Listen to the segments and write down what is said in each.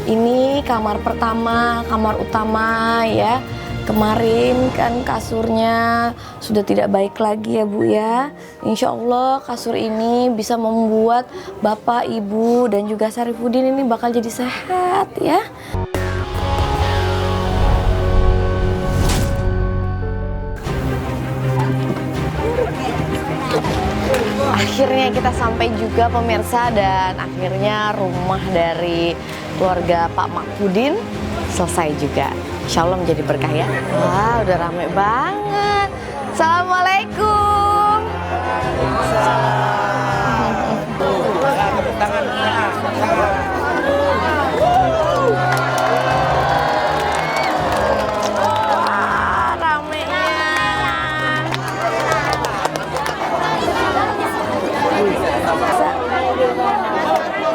Ini kamar pertama, kamar utama ya. Kemarin kan kasurnya sudah tidak baik lagi ya Bu ya. Insya Allah kasur ini bisa membuat Bapak, Ibu, dan juga Syarifuddin ini bakal jadi sehat ya. Akhirnya kita sampai juga pemirsa, dan akhirnya rumah dari keluarga Pak Makpudin selesai juga. Insya Allah menjadi berkah ya. Wah, udah rame banget. Assalamualaikum. Wah, ramenya.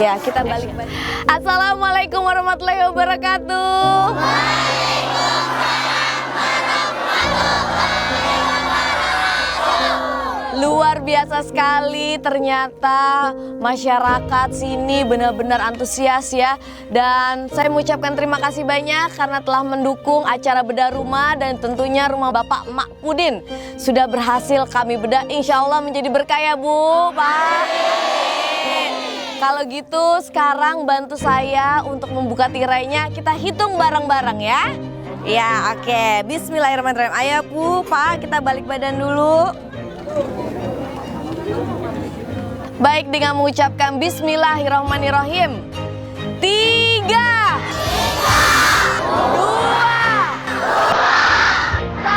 Ya, kita balik. Assalamualaikum warahmatullahi wabarakatuh. Luar biasa sekali, ternyata masyarakat sini benar-benar antusias ya. Dan saya mengucapkan terima kasih banyak karena telah mendukung acara bedah rumah, dan tentunya rumah Bapak Makpudin sudah berhasil kami bedah. Insya Allah menjadi berkah ya Bu, Pak. Kalau gitu sekarang bantu saya untuk membuka tirainya, kita hitung bareng-bareng ya. Ya, oke. Bismillahirrahmanirrahim. Ayo Bu, Pak, kita balik badan dulu. Baik, dengan mengucapkan Bismillahirrahmanirrahim. 3, 2, 1.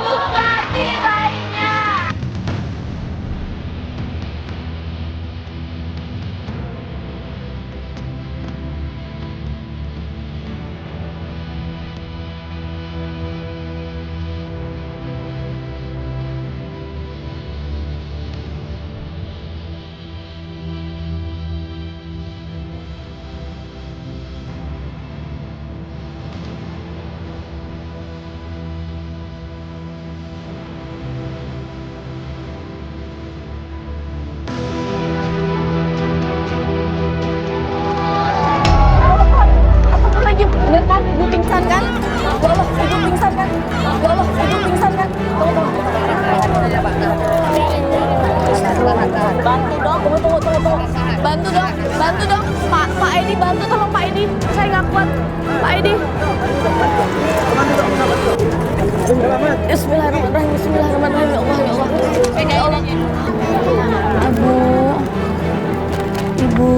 Buka tirainya. Bener kan? Ibu pingsan kan? Ya Allah, ibu pingsan kan? Ya Allah, ibu pingsan kan? Bantu dong, tunggu. Bantu dong. Pak Edi, bantu, tolong Pak Edi. Saya nggak kuat. Pak Edi. Bismillahirrahmanirrahim. Bismillahirrahmanirrahim. Ya Allah, ya Allah. Ya Allah. Ibu,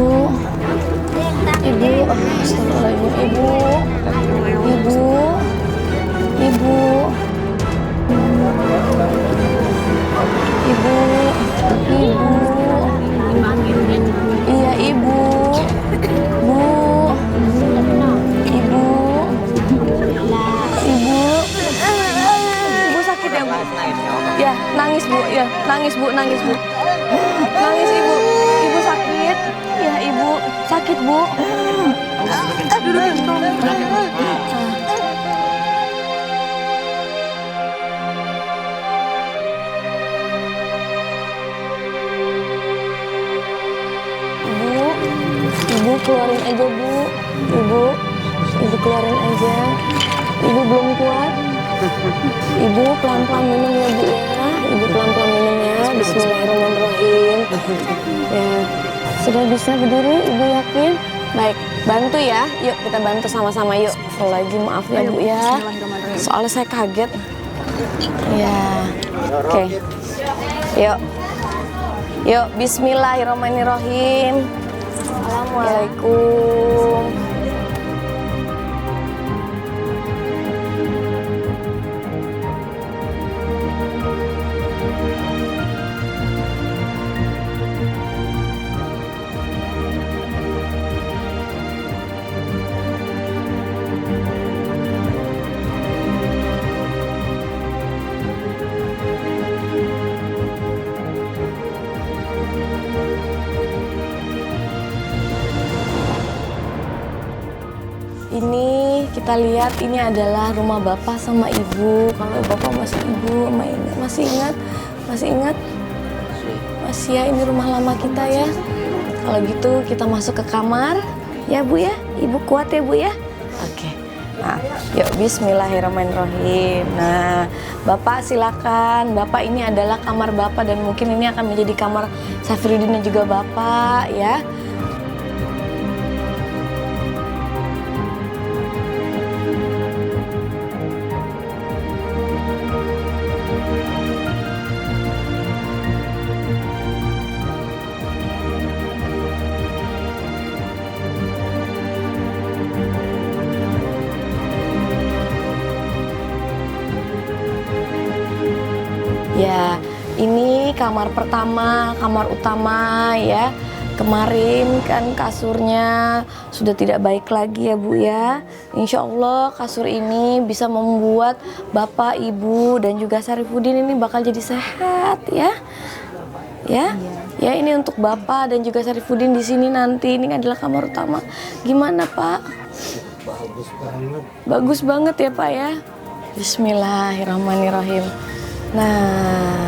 astagfirullahaladzim, iya Ibu, Ibu sakit ya Bu? Ya, nangis Bu, ya, nangis Bu. Nangis Ibu sakit, ya Ibu, sakit Bu. Ibu keluarin aja Bu. Ibu keluarin aja. Ibu belum kuat. Ibu pelan-pelan minum ya Bu ya. Ibu pelan-pelan minum ya. Bismillahirrahmanirrahim. Ya, sudah bisa berdiri, Ibu yakin? Baik, bantu ya. Yuk kita bantu sama-sama yuk. Lagi maaf ya Bu ya. Soalnya saya kaget. Ya, oke. Yuk, Bismillahirrahmanirrahim. Assalamualaikum. Ini kita lihat, ini adalah rumah Bapak sama Ibu. Kalau Bapak masih Ibu masih ingat? Masih ya, ini rumah lama kita ya. kalau gitu kita masuk ke kamar. Ya Bu ya, Ibu kuat ya Bu ya? Oke. Nah, yuk bismillahirrahmanirrahim. Nah, Bapak silakan. Bapak ini adalah kamar Bapak dan mungkin ini akan menjadi kamar Safirudin dan juga Bapak ya. Ya, ini kamar pertama, kamar utama ya. Kemarin kan kasurnya sudah tidak baik lagi ya Bu ya. Insya Allah kasur ini bisa membuat Bapak, Ibu dan juga Sarifudin ini bakal jadi sehat ya. Ya, ya ini untuk Bapak dan juga Sarifudin di sini nanti. Ini adalah kamar utama. Gimana Pak? Bagus banget. Bagus banget ya Pak ya. Bismillahirrahmanirrahim. Nah,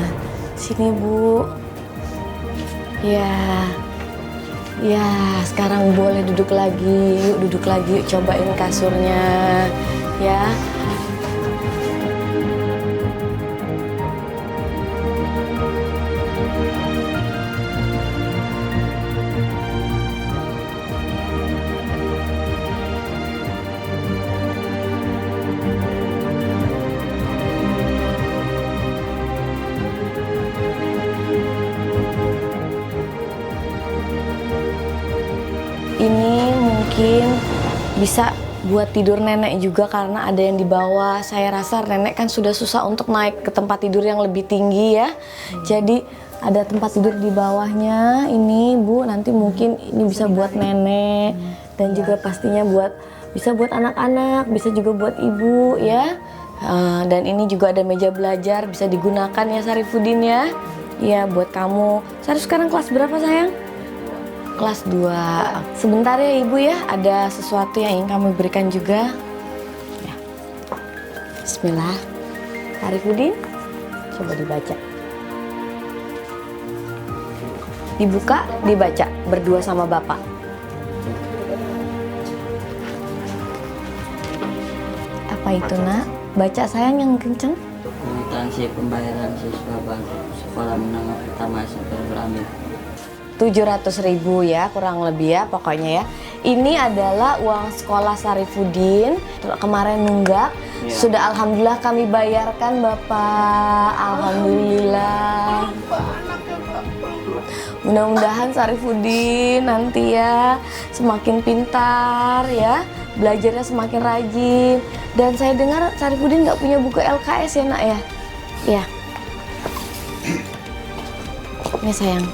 sini Bu. Ya, ya sekarang boleh duduk lagi. Yuk duduk lagi, yuk cobain kasurnya. Ya. Ini mungkin bisa buat tidur nenek juga karena ada yang di bawah. Saya rasa nenek kan sudah susah untuk naik ke tempat tidur yang lebih tinggi ya. Jadi ada tempat tidur di bawahnya. Ini Bu, nanti mungkin ini bisa buat nenek dan juga pastinya bisa buat anak-anak, bisa juga buat ibu ya. Dan ini juga ada meja belajar bisa digunakan ya Sarifudin ya. Iya buat kamu. Sarif sekarang kelas berapa sayang? Kelas 2. Sebentar ya Ibu ya, ada sesuatu yang ingin kami berikan juga. Ya. Bismillah. Sarifudin, coba dibaca. Dibuka, dibaca berdua sama Bapak. Apa itu Nak? Baca sayang yang kenceng. Kwitansi pembayaran siswa bangku sekolah menengah pertama Safirudin Amin. 700.000 ya kurang lebih ya pokoknya ya. Ini adalah uang sekolah Sarifudin kemarin nunggak ya. Sudah alhamdulillah kami bayarkan Bapak. Alhamdulillah. Mudah-mudahan Sarifudin nanti ya semakin pintar ya, belajarnya semakin rajin. Dan saya dengar Sarifudin nggak punya buku LKS ya Nak ya? Iya. Ini sayang.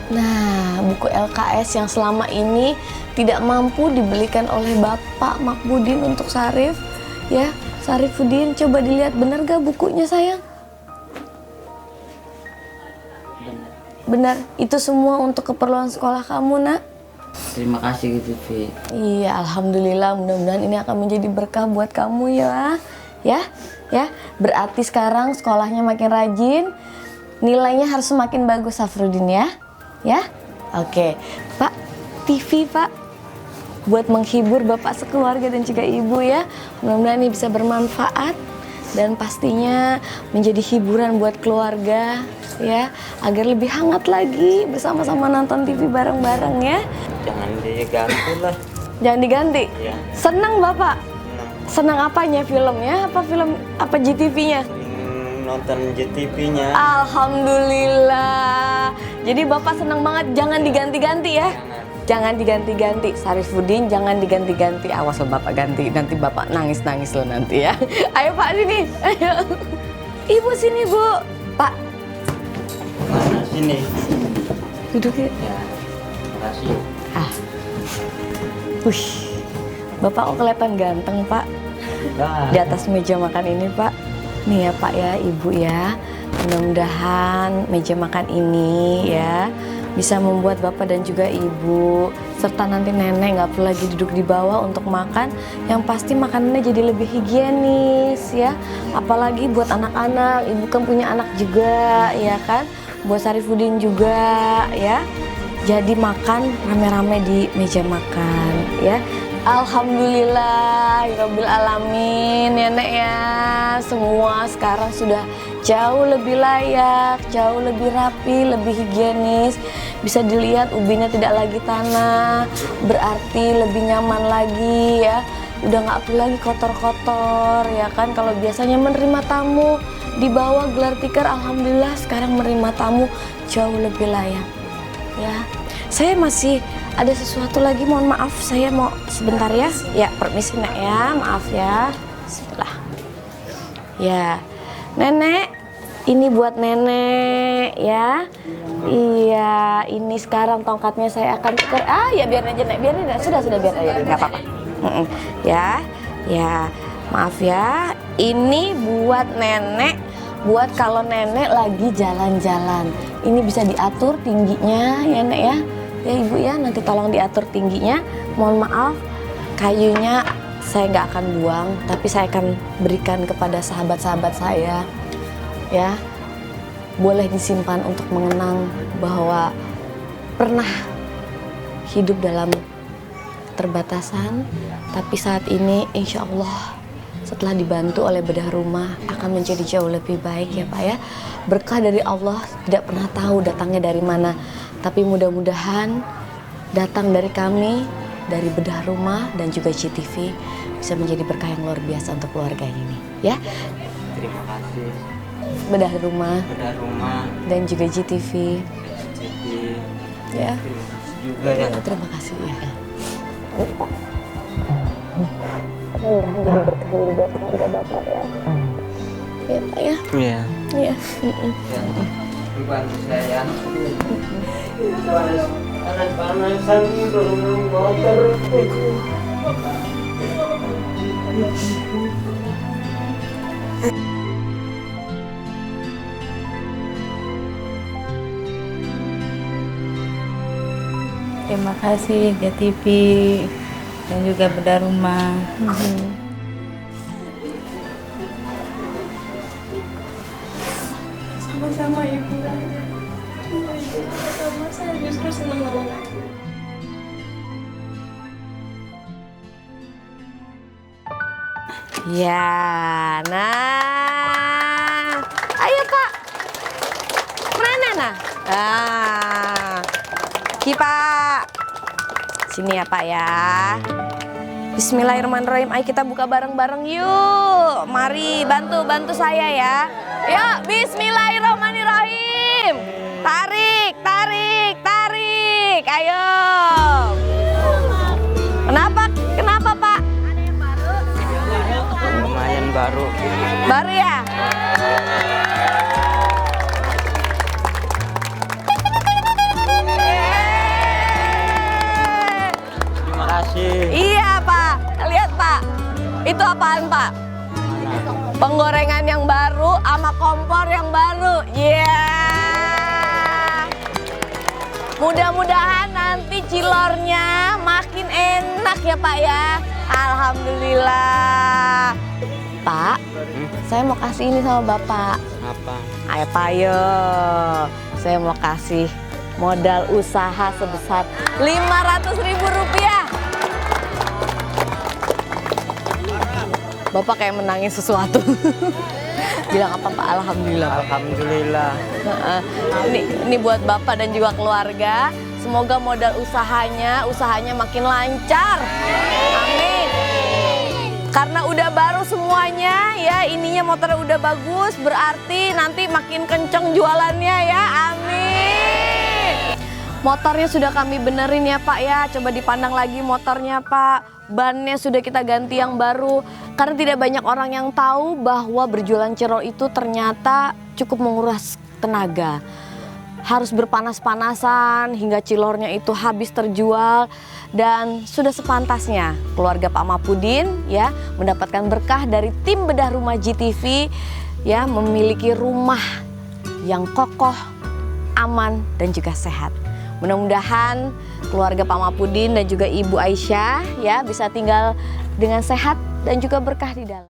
Nah, buku LKS yang selama ini tidak mampu dibelikan oleh Bapak Makbudin untuk Sarif, ya, Sarifudin, coba dilihat benar gak bukunya sayang? Benar, itu semua untuk keperluan sekolah kamu Nak. Terima kasih gitu Vi. Iya, alhamdulillah, mudah-mudahan ini akan menjadi berkah buat kamu ya, ya. Berarti sekarang sekolahnya makin rajin, nilainya harus semakin bagus Safirudin ya. Ya, oke, Pak, TV Pak, buat menghibur Bapak sekeluarga dan juga Ibu ya. Mudah-mudahan ini bisa bermanfaat dan pastinya menjadi hiburan buat keluarga ya, agar lebih hangat lagi bersama-sama nonton TV bareng-bareng ya. Jangan diganti lah. Jangan diganti. Iya. Senang Bapak? Senang apanya filmnya? Apa GTV-nya? Nonton JTV-nya. Alhamdulillah. Jadi Bapak senang banget, jangan diganti-ganti ya. Jangan diganti-ganti. Sarifudin jangan diganti-ganti. Awas loh Bapak ganti, nanti Bapak nangis-nangis loh nanti ya. Ayo Pak sini. Ayo. Ibu sini Bu. Pak. Mana sini? Duduk ya. Ya, terima kasih. Wih. Bapak kok kelihatan ganteng Pak. Di atas meja makan ini Pak. Nih ya Pak ya, Ibu ya. Mudah-mudahan meja makan ini ya bisa membuat Bapak dan juga Ibu serta nanti nenek nggak perlu lagi duduk di bawah untuk makan. Yang pasti makanannya jadi lebih higienis ya. Apalagi buat anak-anak, Ibu kan punya anak juga ya kan. buat Sarifudin juga ya. Jadi makan rame-rame di meja makan ya. Alhamdulillah, Rabbil Alamin ya Nek ya. Semua sekarang sudah jauh lebih layak, jauh lebih rapi, lebih higienis. Bisa dilihat ubinya tidak lagi tanah, berarti lebih nyaman lagi ya. Udah nggak perlu lagi kotor-kotor ya kan. Kalau biasanya menerima tamu di bawah gelar tikar, alhamdulillah sekarang menerima tamu jauh lebih layak ya. Saya masih ada sesuatu lagi, mohon maaf, saya mau sebentar ya. Ya, permisi Nek ya, maaf ya. Bismillah. Ya, Nenek, ini buat Nenek ya. Iya, ini sekarang tongkatnya saya akan tukar. Ya biarin aja Nek, biarin aja. Sudah biar aja, nggak apa-apa. Ya, maaf ya. Ini buat Nenek, buat kalau Nenek lagi jalan-jalan. Ini bisa diatur tingginya ya Nek ya. Ya Ibu ya, nanti tolong diatur tingginya. Mohon maaf, kayunya saya nggak akan buang, tapi saya akan berikan kepada sahabat-sahabat saya. Ya, boleh disimpan untuk mengenang bahwa pernah hidup dalam keterbatasan, tapi saat ini insya Allah setelah dibantu oleh bedah rumah akan menjadi jauh lebih baik ya Pak ya. Berkah dari Allah tidak pernah tahu datangnya dari mana, tapi mudah-mudahan datang dari kami, dari bedah rumah dan juga GTV bisa menjadi berkah yang luar biasa untuk keluarga ini ya. Terima kasih Bedah rumah dan juga GTV ya. juga ya. Terima kasih ya. Mudah-mudahan berkah buat keluarga Bapak ya. Ya Pak ya. Iya. Iya. Dibantu saya. Panas-panasan dorong motor. Terima kasih GTV dan juga bedah rumah. Sama-sama Ibu. Sama saya justru senang banget. Ya, nah, ayo Pak, mana nah? Pak, sini ya Pak ya. Bismillahirrahmanirrahim. Ayo kita buka bareng-bareng yuk. Mari bantu saya ya. Yuk, Bismillahirrahmanirrahim. Tarik. Ayo. Kenapa Pak? Lumayan baru. Baru ya? Terima kasih. Iya Pak, lihat Pak. Itu apaan Pak? Penggorengan yang baru sama kompor yang baru. Iya. Mudah-mudahan nanti cilornya makin enak ya Pak ya. Alhamdulillah. Pak, saya mau kasih ini sama Bapak. Apa? Ayo Pak, ayo. Saya mau kasih modal usaha sebesar Rp500.000. Bapak kayak menangin sesuatu. Bilang apa Pak? Alhamdulillah. Alhamdulillah. Ini buat Bapak dan juga keluarga. Semoga modal usahanya makin lancar. Amin. Karena udah baru semuanya ya, ininya motornya udah bagus, berarti nanti makin kenceng jualannya ya. Amin. Motornya sudah kami benerin ya Pak ya. Coba dipandang lagi motornya Pak. Bannya sudah kita ganti yang baru. Karena tidak banyak orang yang tahu bahwa berjualan cilor itu ternyata cukup menguras tenaga. Harus berpanas-panasan hingga cilornya itu habis terjual. Dan sudah sepantasnya keluarga Pak Mapudin ya mendapatkan berkah dari tim bedah rumah GTV ya, memiliki rumah yang kokoh, aman dan juga sehat. Mudah-mudahan keluarga Pak Mapudin dan juga Ibu Aisyah ya bisa tinggal dengan sehat dan juga berkah di dalam.